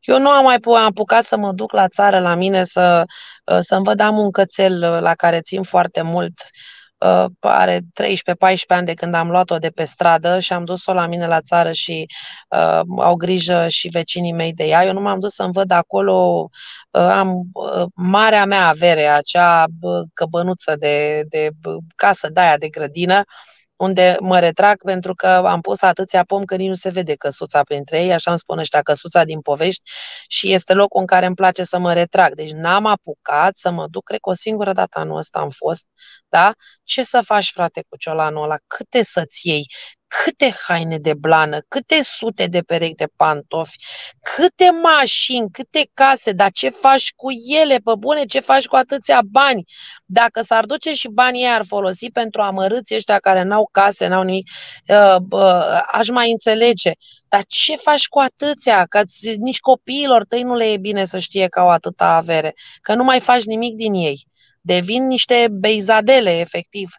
Eu nu am mai apucat să mă duc la țară la mine să-mi văd, am un cățel la care țin foarte mult. Are 13-14 ani de când am luat-o de pe stradă și am dus-o la mine la țară și au grijă și vecinii mei de ea. Eu nu m-am dus să-mi văd acolo, am marea mea avere, acea căbănuță de casă de aia de grădină, unde mă retrag pentru că am pus atâția pomi că nici nu se vede căsuța printre ei, așa îmi spun ăștia, căsuța din povești, și este locul în care îmi place să mă retrag. Deci n-am apucat să mă duc, cred că o singură dată anul ăsta am fost, da? Ce să faci, frate, cu ciolanul ăla? Câte să-ți iei? Câte haine de blană, câte sute de perechi de pantofi, câte mașini, câte case, dar ce faci cu ele, pe bune, ce faci cu atâția bani? Dacă s-ar duce și banii ei ar folosi pentru amărâții ăștia care n-au case, n-au nimic, aș mai înțelege. Dar ce faci cu atâția? Că nici copiilor tăi nu le e bine să știe că au atâta avere, că nu mai faci nimic din ei. Devin niște beizadele, efectiv.